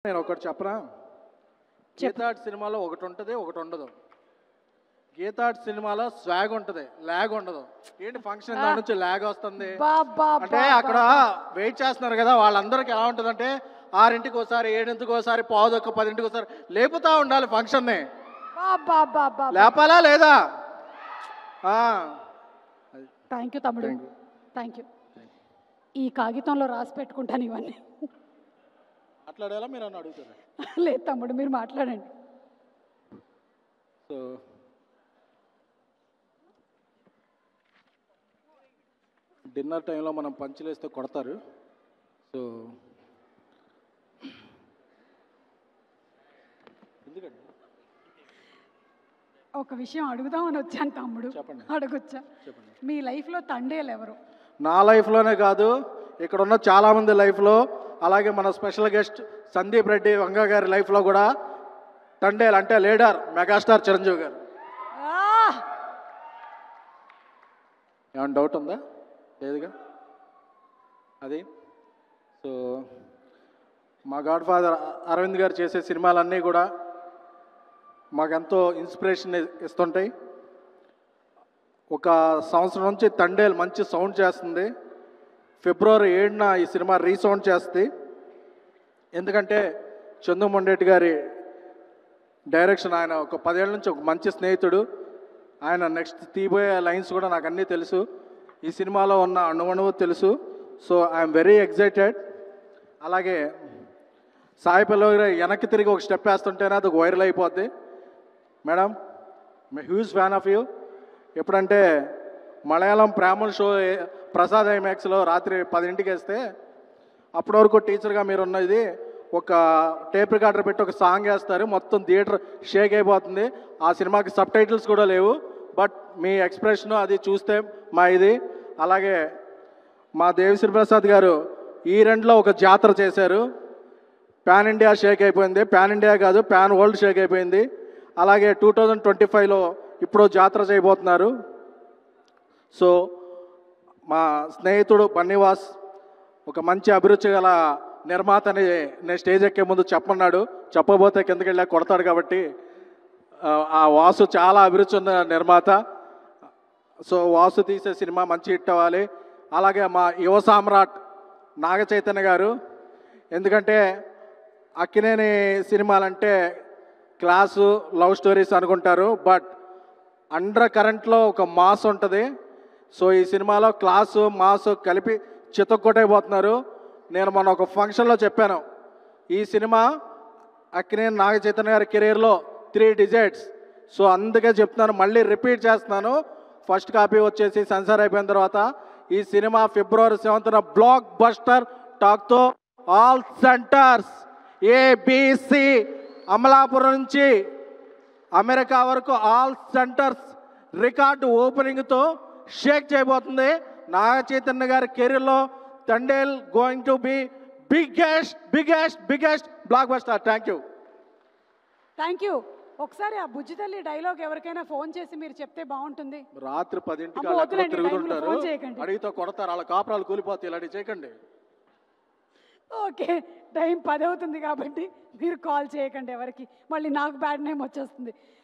నేను ఒకటి చెప్పనా? గీతాడ్ సినిమాలో ఒకటి ఉంటుంది, ఒకటి ఉండదు. గీతాడ్ సినిమాలో స్వాగ్ ఉంటుంది, ల్యాగ్ ఉండదు. ఏంటి ఫంక్షన్ దాని నుంచి ల్యాగ్ వస్తుంది అంటే అక్కడ వెయిట్ చేస్తున్నారు కదా వాళ్ళందరికీ ఎలా ఉంటుందంటే 6ంటికి ఒకసారి, 7ంటికి ఒకసారి, 9:15, 10ంటికి ఒకసారి లేపుతా ఉండాలి ఫంక్షన్ని. లేపాలా లేదా? థ్యాంక్ యూ తమ్ముడు, థ్యాంక్ యూ. ఈ కాగితంలో రాసి పెట్టుకుంటాను ఇవన్నీ. మాట్లాడేలా మీరు అని అడుగుతారు? లేదు తమ్ముడు, మీరు మాట్లాడండి. సో డిన్నర్ టైంలో మనం పంచులేస్తే కొడతారు. సో ఎందుకండి ఒక విషయం అడుగుదామని వచ్చాను తమ్ముడు. చెప్పండి. అడగొచ్చా? చెప్పండి. మీ లైఫ్లో తండేలు ఎవరు? నా లైఫ్లోనే కాదు, ఇక్కడ ఉన్న చాలామంది లైఫ్లో, అలాగే మన స్పెషల్ గెస్ట్ సందీప్ రెడ్డి వంగ గారి లైఫ్లో కూడా తండేలు అంటే లీడర్ మెగాస్టార్ చిరంజీవి గారు. ఏమైనా డౌట్ ఉందా? లేదుగా. అది సో మా గాడ్ ఫాదర్ అరవింద్ గారు చేసే సినిమాలన్నీ కూడా మాకెంతో ఇన్స్పిరేషన్ ఇస్తుంటాయి. ఒక సంవత్సరం నుంచి తండేలు మంచి సౌండ్ చేస్తుంది. ఫిబ్రవరి 7న ఈ సినిమా రీసౌండ్ చేస్తుంది. ఎందుకంటే చందు మొండేటి గారి డైరెక్షన్, ఆయన ఒక 10 ఏళ్ళ నుంచి ఒక మంచి స్నేహితుడు. ఆయన నెక్స్ట్ తీయబోయే లైన్స్ కూడా నాకు అన్నీ తెలుసు, ఈ సినిమాలో ఉన్న అణువణువు తెలుసు. So I'm very excited. అలాగే సాయి పల్లవి గారు వెనక్కి తిరిగి ఒక స్టెప్ వేస్తుంటేనే అది వైరల్ అయిపోద్ది. Madam, my huge fan of you. ఎప్పుడంటే మలయాళం ప్రేమల్ షో ప్రసాద్ ఐమాక్స్లో రాత్రి 10ంటికి వేస్తే అప్పటి వరకు టీచర్గా మీరు ఉన్నది ఒక టేప్ రికార్డర్ పెట్టి ఒక సాంగ్ వేస్తారు, మొత్తం థియేటర్ షేక్ అయిపోతుంది. ఆ సినిమాకి సబ్ టైటిల్స్ కూడా లేవు, బట్ మీ ఎక్స్ప్రెషన్ అది చూస్తే మా ఇది. అలాగే మా దేవిశ్రీ ప్రసాద్ గారు ఈ రెండులో ఒక జాతర చేశారు, పాన్ ఇండియా షేక్ అయిపోయింది. పాన్ ఇండియా కాదు, పాన్ వరల్డ్ షేక్ అయిపోయింది. అలాగే 2025లో ఇప్పుడు జాతర చేయబోతున్నారు. సో మా స్నేహితుడు బన్నీవాస్ ఒక మంచి అభిరుచి గల నిర్మాతని నేను స్టేజ్ ఎక్కే ముందు చెప్పమన్నాడు. చెప్పబోతే కిందకి వెళ్ళా కొడతాడు కాబట్టి ఆ వాసు చాలా అభిరుచి ఉన్న నిర్మాత. సో వాసు తీసే సినిమా మంచి హిట్ అవ్వాలి. అలాగే మా యువ సామ్రాట్ నాగ చైతన్య గారు, ఎందుకంటే అక్కినేని సినిమాలంటే క్లాసు లవ్ స్టోరీస్ అనుకుంటారు, బట్ అండర్ కరెంట్లో ఒక మాస్ ఉంటుంది. సో ఈ సినిమాలో క్లాసు మాస్ కలిపి చితక్కొట్టైపోతున్నారు. నేను మొన్న ఒక ఫంక్షన్లో చెప్పాను, ఈ సినిమా అక్కినేని నాగ చైతన్య గారి కెరీర్లో 3 డిజిట్స్. సో అందుకే చెప్తున్నాను, మళ్ళీ రిపీట్ చేస్తున్నాను. ఫస్ట్ కాపీ వచ్చేసి సెన్సార్ అయిపోయిన తర్వాత ఈ సినిమా ఫిబ్రవరి 7న బ్లాక్ బస్టర్ టాక్తో ఆల్ సెంటర్స్ ABC అమలాపురం నుంచి అమెరికా వరకు ఆల్ సెంటర్స్ రికార్డు ఓపెనింగ్తో షేక్ చేయబోతుంది. నాగ చైతన్య గారి కెరీర్లో Thandel going to be biggest blockbuster. Thank you. ఒకసారి ఆ బుజ్జి తల్లి డైలాగ్ ఎవరికైనా ఫోన్ చేసి మీరు చెప్తే బాగుంటుంది. రాత్రి 10ంటికి అమ్మో, వద్దులేండి, తిరుగుతుంటారు, ఫోన్ చేయకండి. అడిగితే కొడతారు, వాళ్ళ కాపురాలు కూలిపోతాయి. ఇలాంటివి చేయకండి. ఓకే, టైం 10 అవుతుంది కాబట్టి మీరు కాల్ చేయకండి ఎవరికి, మళ్ళీ నాకు బ్యాడ్ నేమ్ వచ్చేస్తుంది.